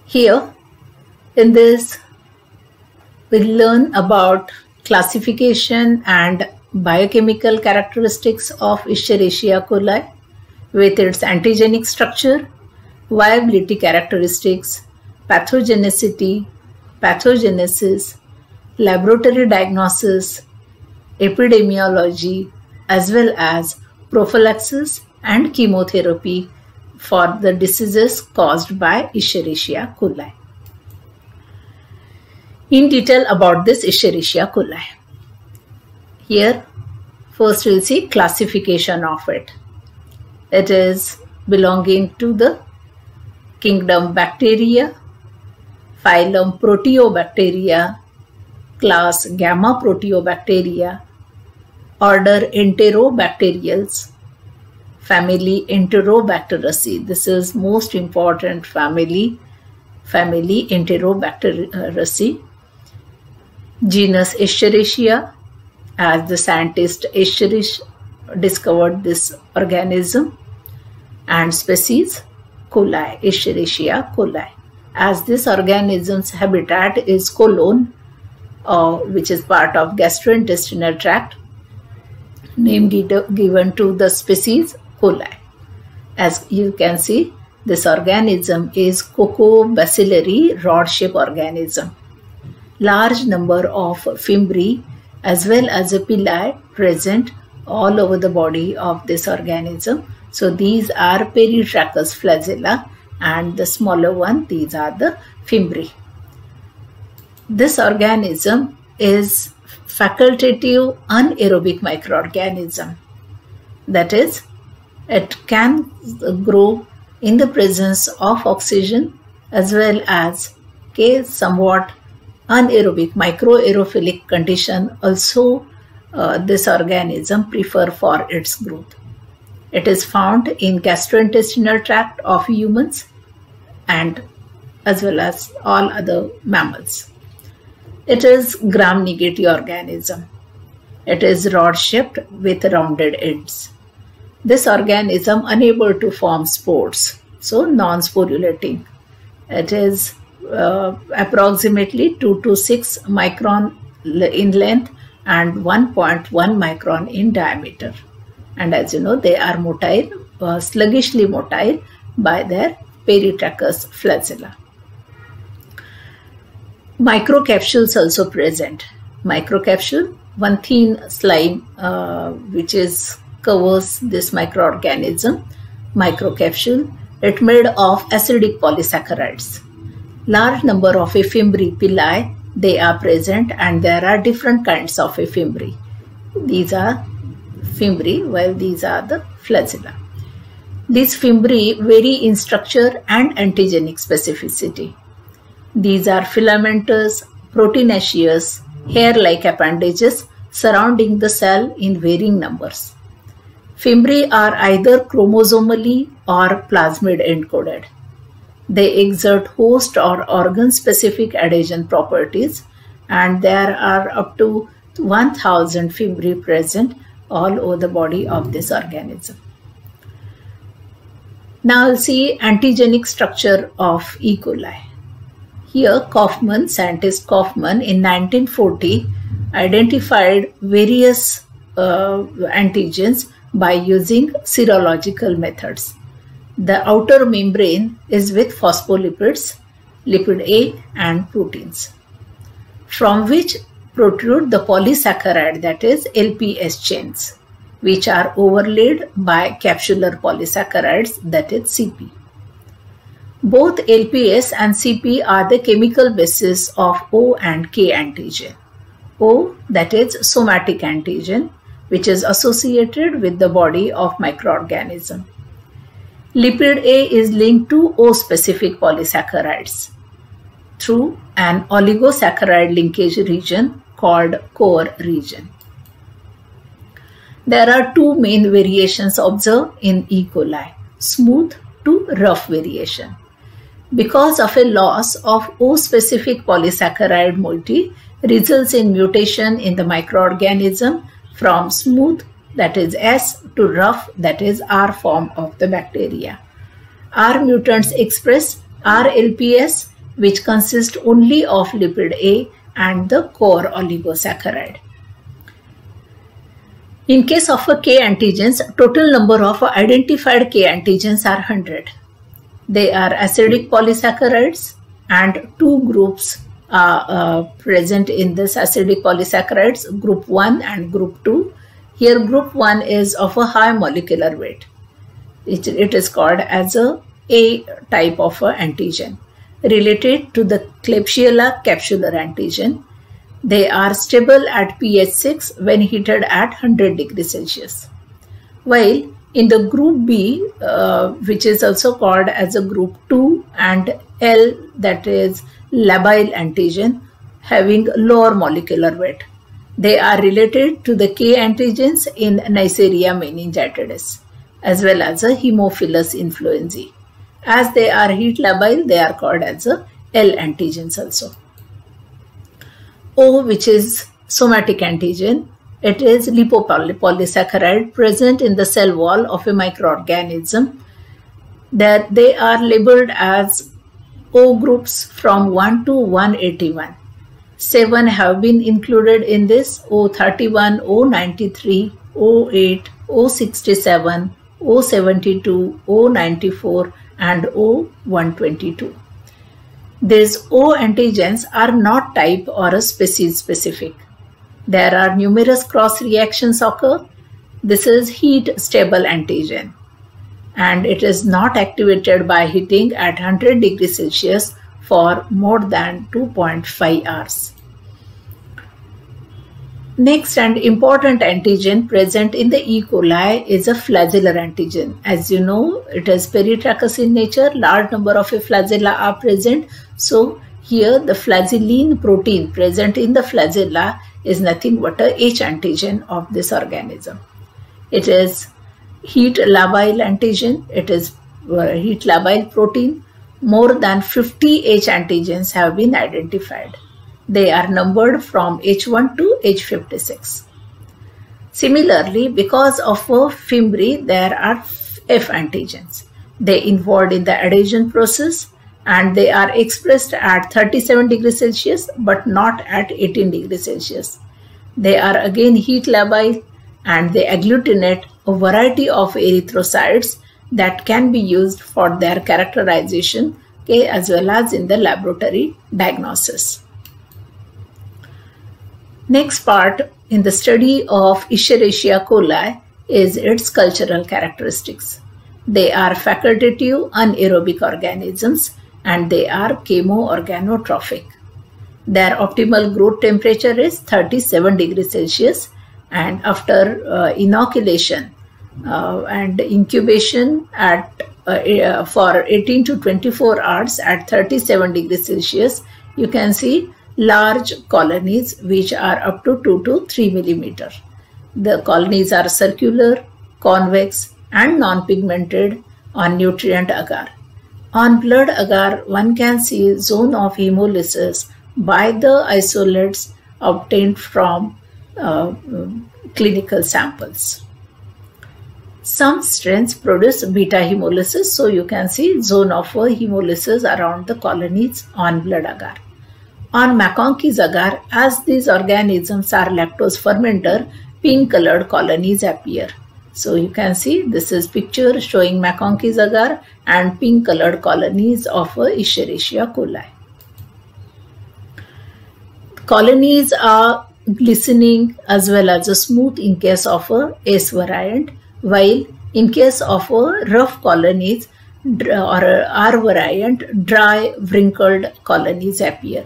Here in this we'll learn about classification and biochemical characteristics of Escherichia coli with its antigenic structure, viability characteristics, pathogenicity, pathogenesis, laboratory diagnosis, epidemiology, as well as prophylaxis and chemotherapy for the diseases caused by Escherichia coli. In detail about this Escherichia coli. Here, first we'll see classification of it. It is belonging to the kingdom Bacteria, phylum Proteobacteria, class Gamma Proteobacteria, order Enterobacteriales, family Enterobacteriaceae. This is most important family Enterobacteriaceae. Genus Escherichia, as the scientist Escherichia discovered this organism, and species coli, Escherichia coli, as this organism's habitat is colon, which is part of gastrointestinal tract, name given to the species coli. As you can see, this organism is cocobacillary rod-shaped organism. Large number of fimbriae as well as a pili present all over the body of this organism. So these are peritracheous flagella, and the smaller one, these are the fimbriae. This organism is facultative anaerobic microorganism. That is, it can grow in the presence of oxygen as well as somewhat anaerobic microaerophilic condition also this organism prefer for its growth. It is found in gastrointestinal tract of humans and as well as all other mammals. It is gram-negative organism. It is rod-shaped with rounded ends. This organism unable to form spores, so non-sporulating. It is approximately 2 to 6 micron in length and 1.1 micron in diameter. And as you know, they are motile, sluggishly motile by their peritracheous flagella. Microcapsules also present. Microcapsule, one thin slime which covers this microorganism. Microcapsule, it made of acidic polysaccharides. Large number of fimbriae pili, they are present, and there are different kinds of fimbriae. These are fimbriae, while these are the flagella. These fimbriae vary in structure and antigenic specificity. These are filamentous, proteinaceous, hair-like appendages surrounding the cell in varying numbers. Fimbriae are either chromosomally or plasmid encoded. They exert host or organ-specific adhesion properties, and there are up to 1000 fimbriae present all over the body of this organism. Now we'll see antigenic structure of E. coli. Here scientist Kaufman in 1940 identified various antigens by using serological methods. The outer membrane is with phospholipids, lipid A and proteins, from which protrude the polysaccharide, that is LPS chains, which are overlaid by capsular polysaccharides, that is CP. Both LPS and CP are the chemical basis of O and K antigen. O, that is somatic antigen, which is associated with the body of microorganism. Lipid A is linked to O-specific polysaccharides through an oligosaccharide linkage region called core region. There are two main variations observed in E. coli, smooth to rough variation. Because of a loss of O-specific polysaccharide moiety results in mutation in the microorganism from smooth, that is S, to rough, that is R form of the bacteria. R mutants express RLPS which consist only of lipid A and the core oligosaccharide. In case of K antigens, total number of identified K antigens are 100. They are acidic polysaccharides, and two groups are present in this acidic polysaccharides, group 1 and group 2. Here group 1 is of a high molecular weight. It is called as a type of antigen, related to the Klebsiella capsular antigen. They are stable at pH 6 when heated at 100 degrees Celsius. While in the group B, which is also called as a group 2 and L, that is labile antigen, having lower molecular weight. They are related to the K antigens in Neisseria meningitidis, as well as a Haemophilus influenzae. As they are heat labile, they are called as a L antigens also. O, which is somatic antigen, it is lipopolysaccharide present in the cell wall of a microorganism. That they are labeled as O groups from 1 to 181. 7 have been included in this: O31, O93, O8, O67, O72, O94 and O122. These O antigens are not type or a species specific. There are numerous cross reactions occur. This is heat stable antigen, and it is not activated by heating at 100 degrees Celsius for more than 2.5 hours. Next and important antigen present in the E. coli is a flagellar antigen. As you know, it is peritracheous in nature. Large number of flagella are present. So here the flagellin protein present in the flagella is nothing but a H antigen of this organism. It is heat labile antigen. It is heat labile protein. More than 50 H antigens have been identified. They are numbered from H1 to H56. Similarly, because of fimbriae, there are F antigens. They involved in the adhesion process, and they are expressed at 37 degrees Celsius but not at 18 degrees Celsius. They are again heat labile, and they agglutinate a variety of erythrocytes that can be used for their characterization, as well as in the laboratory diagnosis. Next part in the study of Escherichia coli is its cultural characteristics. They are facultative anaerobic organisms, and they are chemoorganotrophic. Their optimal growth temperature is 37 degrees Celsius, and after inoculation and incubation for 18 to 24 hours at 37 degrees Celsius, you can see large colonies which are up to 2 to 3 millimeter. The colonies are circular, convex and non-pigmented on nutrient agar. On blood agar, one can see zone of hemolysis by the isolates obtained from clinical samples. Some strains produce beta hemolysis, so you can see zone of hemolysis around the colonies on blood agar. On MacConkey's agar, as these organisms are lactose fermenter, pink colored colonies appear. So you can see this is picture showing MacConkey's agar and pink colored colonies of Escherichia coli. Colonies are glistening as well as smooth in case of S variant, while in case of rough colonies or R variant, dry wrinkled colonies appear.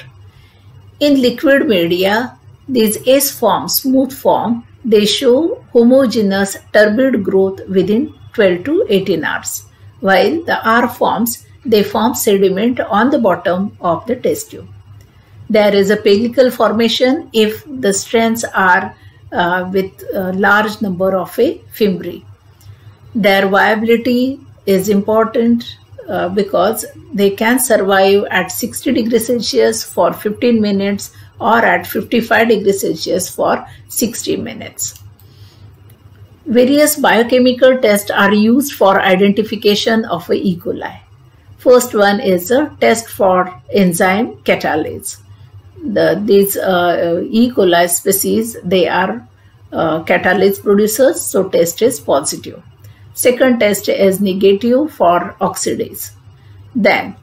In liquid media, these S form, smooth form, they show homogeneous turbid growth within 12 to 18 hours, while the R forms, they form sediment on the bottom of the test tube. There is a pellicle formation if the strains are with a large number of fimbriae. Their viability is important because they can survive at 60 degrees Celsius for 15 minutes or at 55 degrees Celsius for 60 minutes. Various biochemical tests are used for identification of E. coli. First one is a test for enzyme catalase. These E. coli species, they are catalase producers, so test is positive. Second test is negative for oxidase. Then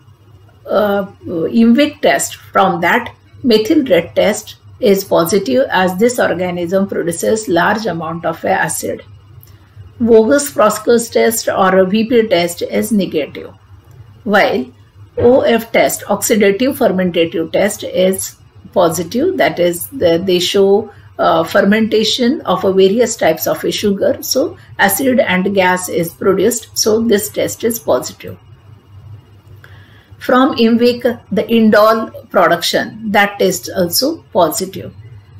IMVIC test, from that methyl red test is positive as this organism produces large amount of acid. Voges-Proskauer test or a VP test is negative, while OF test, oxidative fermentative test, is positive. That is, they show fermentation of various types of a sugar, so acid and gas is produced, so this test is positive. From IMVIC, the indole production, that test also positive.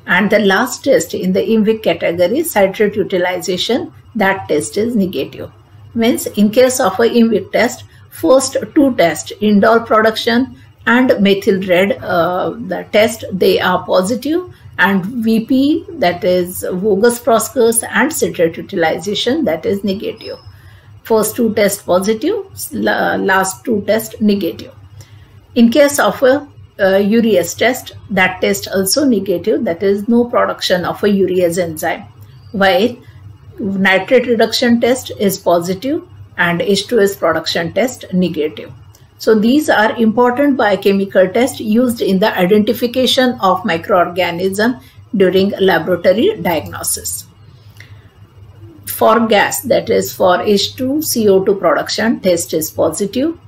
And the last test in the IMVIC category, citrate utilization, that test is negative. Means in case of a IMVIC test, first two tests, indole production and methyl red, the test, they are positive, and VP, that is Voges-Proskauer, and citrate utilization, that is negative. First two tests positive, last two tests negative. In case of a urease test, that test also negative, that is no production of a urease enzyme, while nitrate reduction test is positive and H2S production test negative. So these are important biochemical tests used in the identification of microorganism during laboratory diagnosis. For gas, that is for H2CO2 production, test is positive.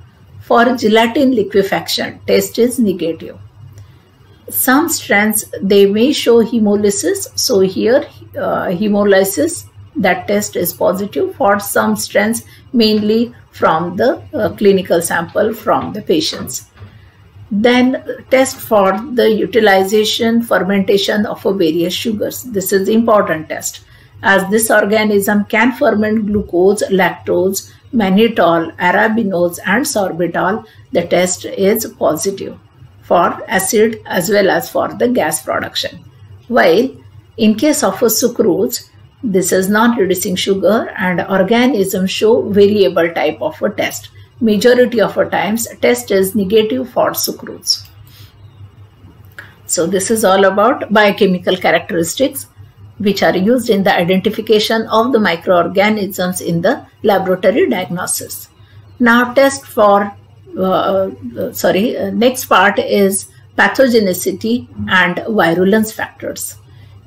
For gelatin liquefaction, test is negative. Some strands, they may show hemolysis, so here hemolysis, that test is positive for some strands, mainly from the clinical sample from the patients. Then test for the utilization, fermentation of various sugars. This is important test, as this organism can ferment glucose, lactose, mannitol, arabinose and sorbitol. The test is positive for acid as well as for the gas production. While in case of a sucrose, this is non-reducing sugar and organisms show variable type of a test. Majority of the times test is negative for sucrose. So this is all about biochemical characteristics which are used in the identification of the microorganisms in the laboratory diagnosis. Now test for, next part is pathogenicity and virulence factors.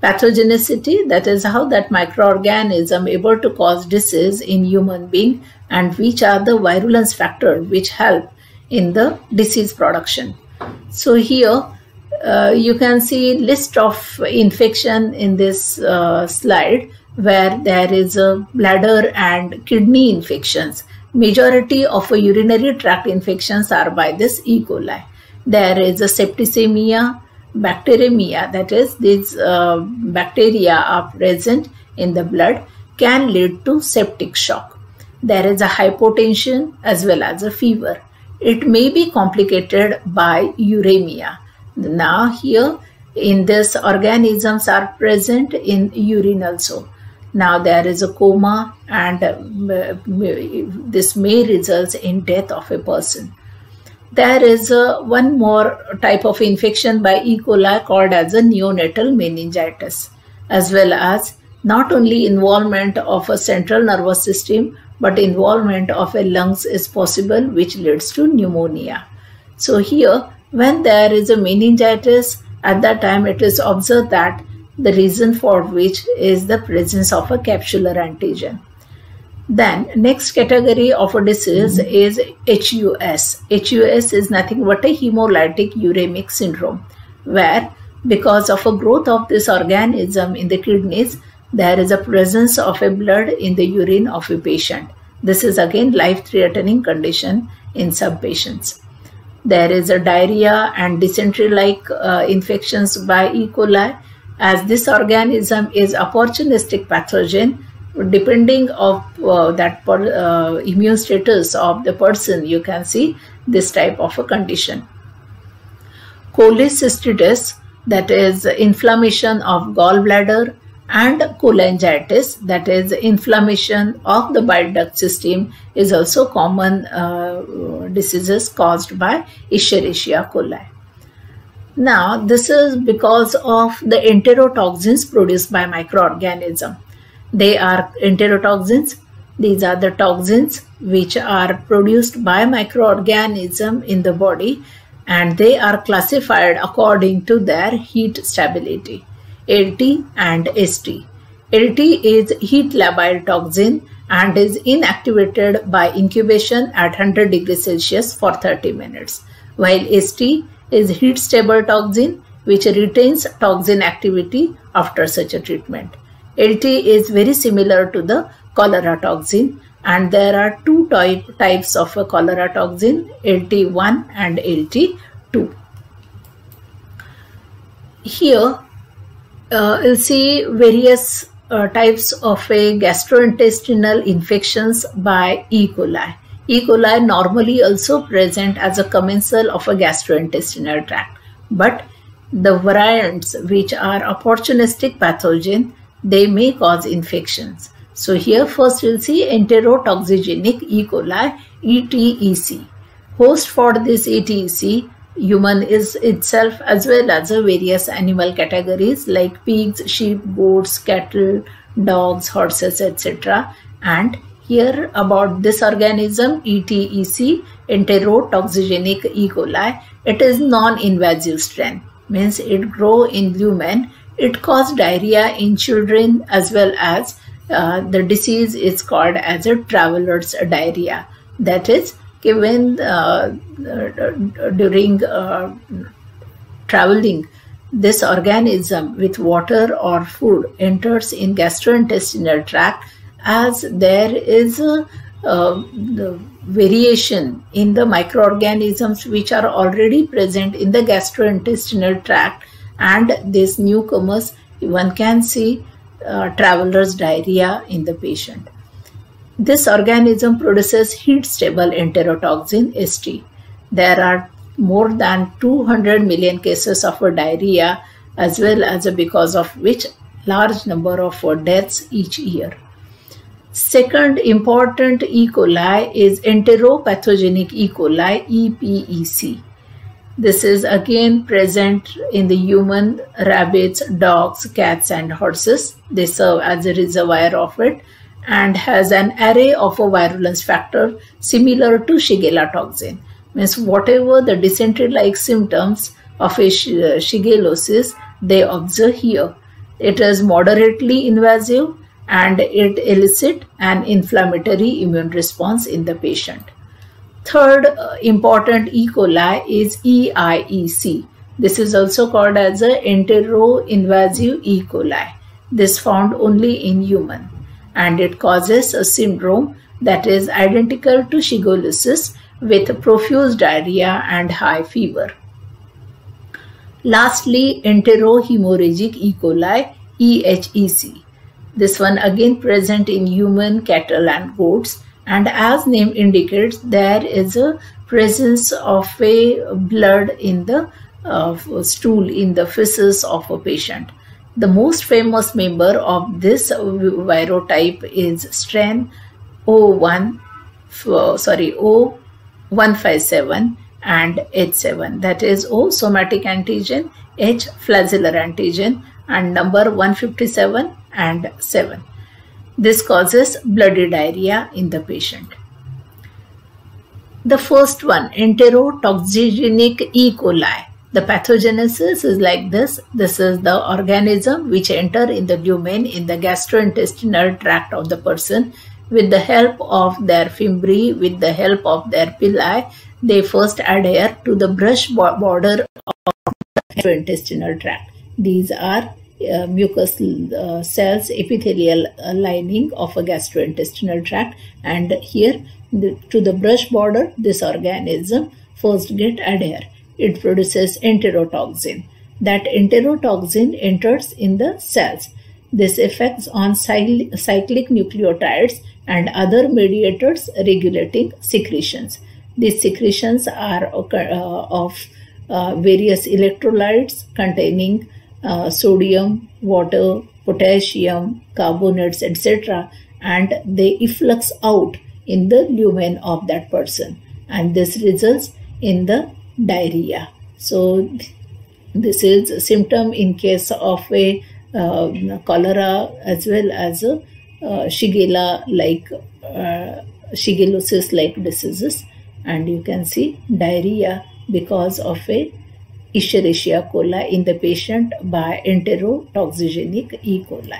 Pathogenicity, that is how that microorganism able to cause disease in human being, and which are the virulence factors which help in the disease production. So here you can see list of infection in this slide, where there is a bladder and kidney infections. Majority of urinary tract infections are by this E. coli. There is a septicemia, bacteremia, that is these bacteria are present in the blood, can lead to septic shock. There is a hypotension as well as a fever. It may be complicated by uremia. Now here in this organisms are present in urine also. Now there is a coma, and this may result in death of a person. There is one more type of infection by E. coli called as a neonatal meningitis, as well as not only involvement of a central nervous system, but involvement of a lungs is possible, which leads to pneumonia. So here, when there is a meningitis, at that time it is observed that the reason for which is the presence of a capsular antigen. Then next category of a disease is HUS. HUS is nothing but a hemolytic uremic syndrome, where because of a growth of this organism in the kidneys, there is a presence of a blood in the urine of a patient. This is again life-threatening condition in some patients. There is a diarrhea and dysentery-like infections by E. coli, as this organism is opportunistic pathogen. Depending of immune status of the person, you can see this type of a condition. Cholecystitis, that is inflammation of gallbladder, And cholangitis, that is inflammation of the bile duct system, is also common diseases caused by Escherichia coli. Now, this is because of the enterotoxins produced by microorganisms. They are enterotoxins. These are the toxins which are produced by microorganisms in the body, and they are classified according to their heat stability. LT and ST. LT is heat labile toxin and is inactivated by incubation at 100 degrees Celsius for 30 minutes, while ST is heat stable toxin which retains toxin activity after such a treatment. LT is very similar to the cholera toxin, and there are two types of a cholera toxin, LT1 and LT2. Here you'll see various types of a gastrointestinal infections by E. coli. E. coli normally also present as a commensal of a gastrointestinal tract, but the variants which are opportunistic pathogen, they may cause infections. So here first we'll see enterotoxigenic E. coli, ETEC. Host for this ETEC human is itself, as well as various animal categories like pigs, sheep, goats, cattle, dogs, horses, etc. And here about this organism ETEC, enterotoxigenic E. coli, it is non-invasive strain, means it grow in lumen. It causes diarrhea in children, as well as the disease is called as a traveler's diarrhea. That is given during traveling, this organism with water or food enters in gastrointestinal tract, as there is the variation in the microorganisms which are already present in the gastrointestinal tract, and these newcomers, one can see traveler's diarrhea in the patient. This organism produces heat-stable enterotoxin ST. There are more than 200 million cases of diarrhea, as well as because of which large number of deaths each year. Second important E. coli is enteropathogenic E. coli, EPEC. This is again present in the human, rabbits, dogs, cats and horses. They serve as a reservoir of it, and has an array of a virulence factor similar to Shigella toxin. Means whatever the dysentery-like symptoms of a shigellosis they observe here. It is moderately invasive and it elicits an inflammatory immune response in the patient. Third important E. coli is EIEC. This is also called as a entero-invasive E. coli. This found only in human, and it causes a syndrome that is identical to shigellosis with profuse diarrhea and high fever. Lastly, enterohemorrhagic E. coli, EHEC. This one again present in human, cattle and goats, and as name indicates, there is a presence of a blood in the stool, in the feces of a patient. The most famous member of this virotype is strain O157 and H7, that is O somatic antigen, H flagellar antigen, and number 157 and 7. This causes bloody diarrhea in the patient. The first one, enterotoxigenic E. coli. The pathogenesis is like this. This is the organism which enter in the lumen, in the gastrointestinal tract of the person. With the help of their fimbriae, with the help of their villi, they first adhere to the brush border of the gastrointestinal tract. These are mucous cells, epithelial lining of a gastrointestinal tract, and here to the brush border, this organism first get adhere. It produces enterotoxin. That enterotoxin enters in the cells. This affects on cyclic nucleotides and other mediators regulating secretions. These secretions are of various electrolytes containing sodium, water, potassium, carbonates, etc., and they efflux out in the lumen of that person, and this results in the diarrhea. So this is a symptom in case of a cholera as well as a shigellosis like diseases, and you can see diarrhea because of a Escherichia coli in the patient by enterotoxigenic E. coli.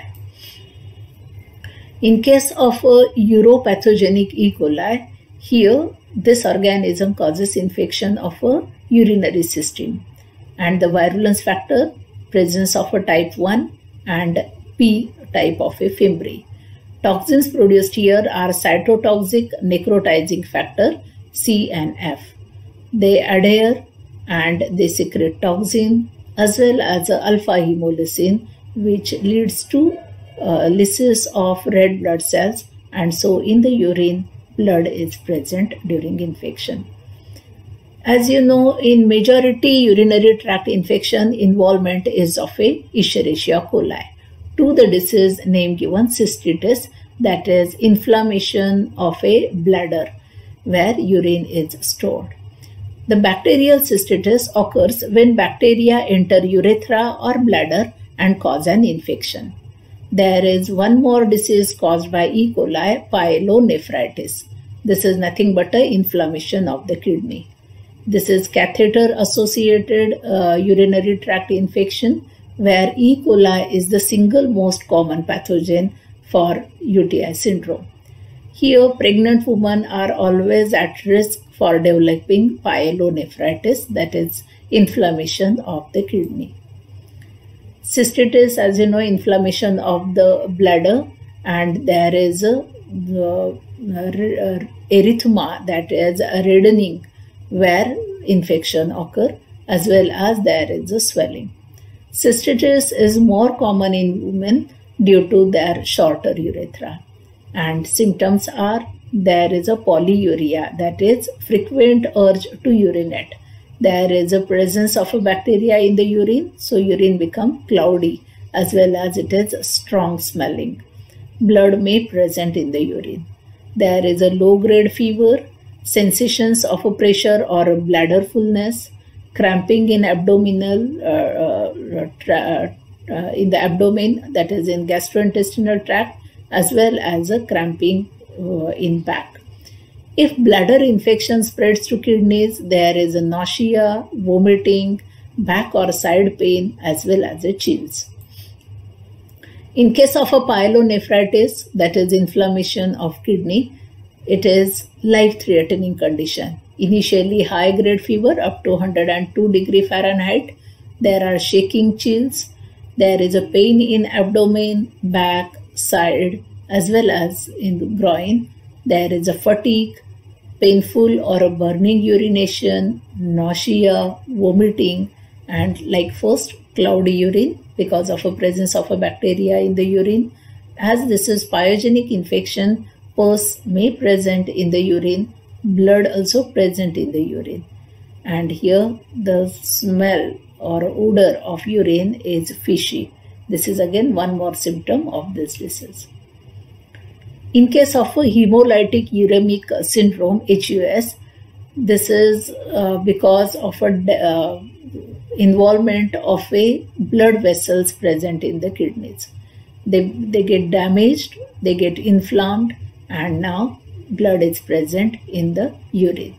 In case of a uropathogenic E. coli, here this organism causes infection of a urinary system, and the virulence factor presence of a type 1 and P type of a fimbriae. Toxins produced here are cytotoxic necrotizing factor C and F. They adhere and they secrete toxin as well as alpha hemolysin, which leads to lysis of red blood cells, and so in the urine blood is present during infection. As you know, in majority urinary tract infection, involvement is of a Escherichia coli. To the disease name given cystitis, that is inflammation of a bladder where urine is stored. The bacterial cystitis occurs when bacteria enter urethra or bladder and cause an infection. There is one more disease caused by E. coli, pyelonephritis. This is nothing but an inflammation of the kidney. This is catheter-associated urinary tract infection where E. coli is the single most common pathogen for UTI syndrome. Here, pregnant women are always at risk for developing pyelonephritis, that is inflammation of the kidney. Cystitis, as you know, inflammation of the bladder, and there is a erythema, that is a reddening where infection occur, as well as there is a swelling. Cystitis is more common in women due to their shorter urethra, and symptoms are there is a polyuria, that is frequent urge to urinate. There is a presence of a bacteria in the urine, so urine becomes cloudy as well as it is strong smelling. Blood may present in the urine. There is a low-grade fever, sensations of a pressure or a bladder fullness, cramping in abdominal in the abdomen, that is in gastrointestinal tract, as well as a cramping in back. If bladder infection spreads to kidneys, there is a nausea, vomiting, back or side pain, as well as a chills. In case of a pyelonephritis, that is inflammation of kidney, it is life-threatening condition. Initially high-grade fever up to 102 degree Fahrenheit. There are shaking chills. There is a pain in abdomen, back, side, as well as in the groin. There is a fatigue, painful or a burning urination, nausea, vomiting, and like first, cloudy urine because of a presence of a bacteria in the urine. As this is pyogenic infection, pus may present in the urine, blood also present in the urine. And here the smell or odor of urine is fishy. This is again one more symptom of this disease. In case of a hemolytic uremic syndrome, HUS, this is because of a involvement of a blood vessels present in the kidneys. They get damaged, they get inflamed, and now blood is present in the urine.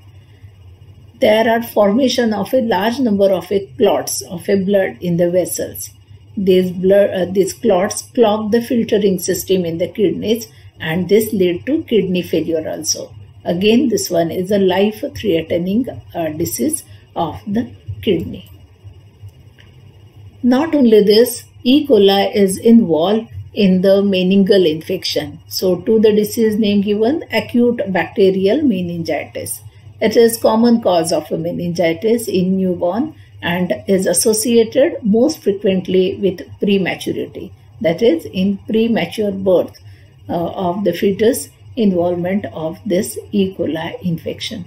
There are formation of a large number of clots of a blood in the vessels. These clots clog the filtering system in the kidneys, and this lead to kidney failure also. Again, this one is a life-threatening disease of the kidney. Not only this, E. coli is involved in the meningeal infection. So, to the disease name given, acute bacterial meningitis. It is common cause of a meningitis in newborn and is associated most frequently with prematurity. That is, in premature birth of the fetus, involvement of this E. coli infection.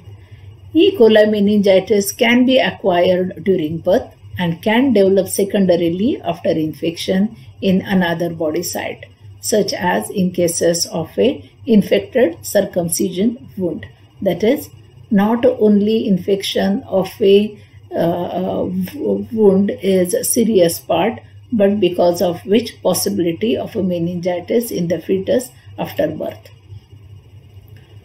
E. coli meningitis can be acquired during birth and can develop secondarily after infection in another body site, such as in cases of a infected circumcision wound. That is, not only infection of a wound is a serious part, but because of which possibility of a meningitis in the fetus after birth.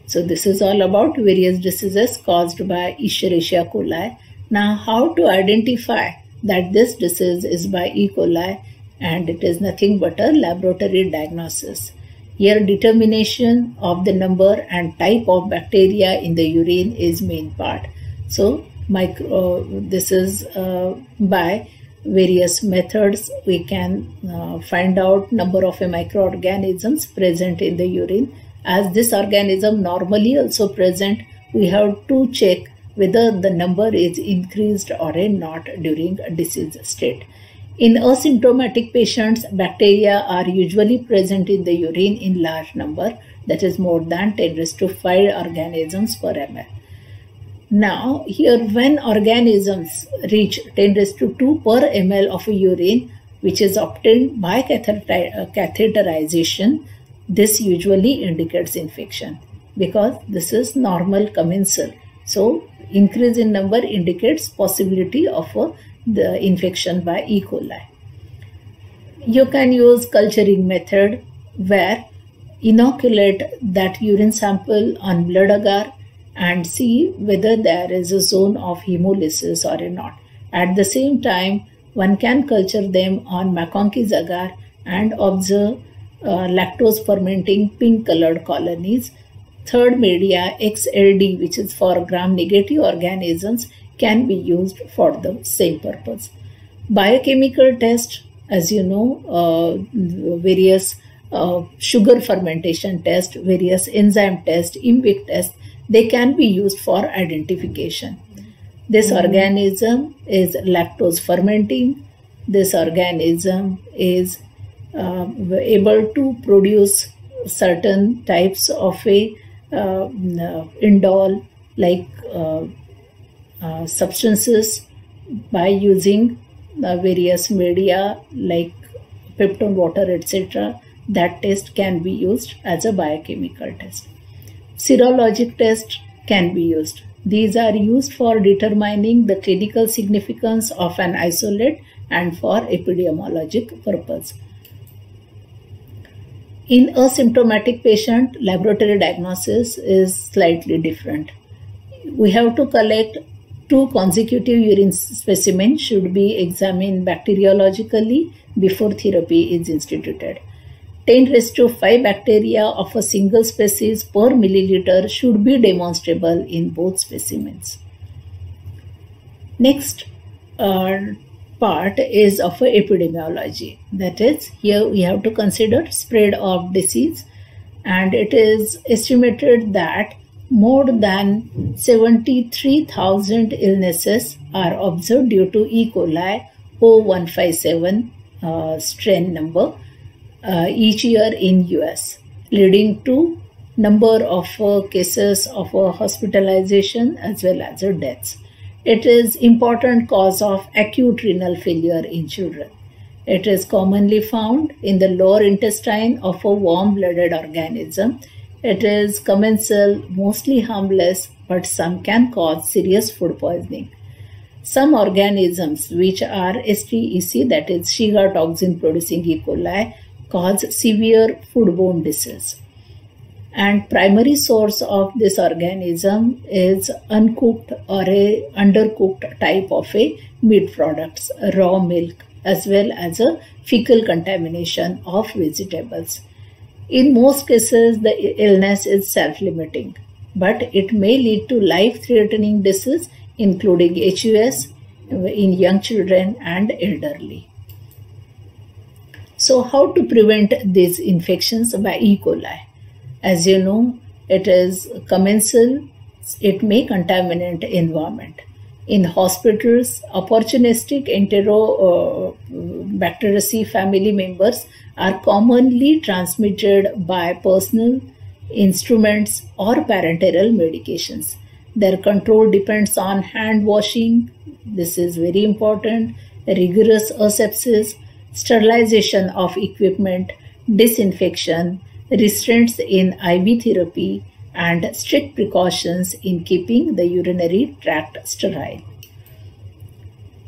So this is all about various diseases caused by Escherichia coli. Now, how to identify that this disease is by E. coli, and it is nothing but a laboratory diagnosis. Here, determination of the number and type of bacteria in the urine is main part. So this is by various methods we can find out number of microorganisms present in the urine. As this organism normally also present, we have to check whether the number is increased or not during a disease state. In asymptomatic patients, bacteria are usually present in the urine in large number, that is more than 10⁵ organisms per ml. Now, here when organisms reach 10⁵ per ml of urine, which is obtained by catheterization, this usually indicates infection because this is normal commensal. So, increase in number indicates possibility of the infection by E. coli. You can use culturing method where inoculate that urine sample on blood agar and see whether there is a zone of hemolysis or not. At the same time, one can culture them on McConkey's agar and observe lactose fermenting pink colored colonies. Third media, XLD, which is for gram-negative organisms, can be used for the same purpose. Biochemical test, as you know, various sugar fermentation test, various enzyme test, IMPIC test, they can be used for identification. This organism is lactose fermenting. This organism is able to produce certain types of a indole like substances by using various media like peptone water, etc. That test can be used as a biochemical test. Serologic test can be used. These are used for determining the clinical significance of an isolate and for epidemiologic purpose. In asymptomatic patient, laboratory diagnosis is slightly different. We have to collect 2 consecutive urine specimens should be examined bacteriologically before therapy is instituted. 10⁵ bacteria of a single species per milliliter should be demonstrable in both specimens. Next part is of epidemiology. That is, here we have to consider spread of disease, and it is estimated that more than 73,000 illnesses are observed due to E. coli O157 strain number each year in US, leading to number of cases of hospitalization as well as deaths. It is important cause of acute renal failure in children. It is commonly found in the lower intestine of a warm-blooded organism. It is commensal, mostly harmless, but some can cause serious food poisoning. Some organisms which are STEC, that is Shiga toxin producing E. coli, cause severe foodborne disease. And primary source of this organism is uncooked or a undercooked type of a meat products, raw milk, as well as a fecal contamination of vegetables. In most cases, the illness is self-limiting, but it may lead to life-threatening disease, including HUS in young children and elderly. So, how to prevent these infections by E. coli? As you know, it is commensal, it may contaminate environment. In hospitals, opportunistic Enterobacteriaceae family members are commonly transmitted by personal instruments or parenteral medications. Their control depends on hand washing. This is very important. Rigorous asepsis, sterilization of equipment, disinfection, restraints in IV therapy, and strict precautions in keeping the urinary tract sterile.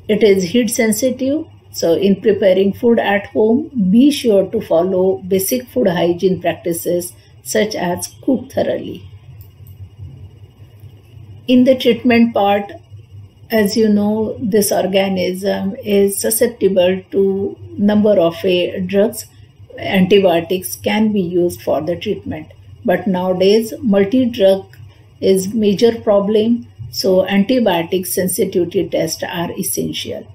It is heat sensitive, so in preparing food at home, be sure to follow basic food hygiene practices such as cook thoroughly. In the treatment part, as you know, this organism is susceptible to number of drugs. Antibiotics can be used for the treatment, but nowadays multi-drug is major problem, so antibiotic sensitivity tests are essential.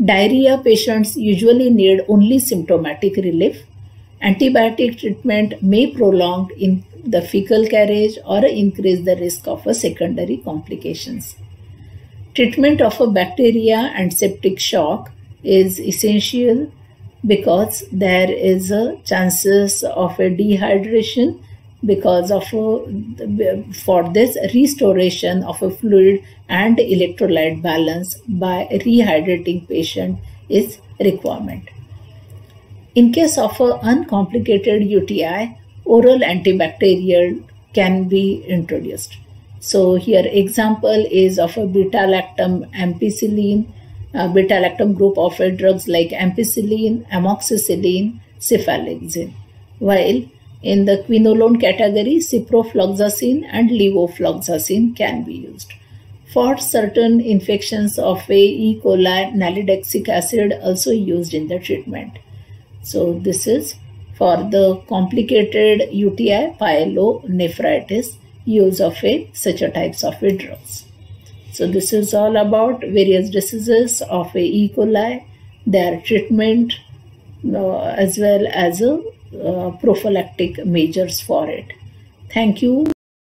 Diarrhea patients usually need only symptomatic relief. Antibiotic treatment may prolong in the fecal carriage or increase the risk of a secondary complications. Treatment of a bacteria and septic shock is essential because there is a chances of a dehydration because of for this restoration of a fluid and electrolyte balance by rehydrating patient is requirement. In case of an uncomplicated UTI, oral antibacterial can be introduced. So here example is of a beta-lactam ampicillin, beta-lactam group of drugs like ampicillin, amoxicillin, cephalexin. While in the quinolone category, ciprofloxacin and levofloxacin can be used. For certain infections of E. coli, nalidixic acid also used in the treatment. So this is for the complicated UTI, pyelonephritis, use of such a types of drugs. So this is all about various diseases of E. coli, their treatment, as well as prophylactic measures for it. Thank you.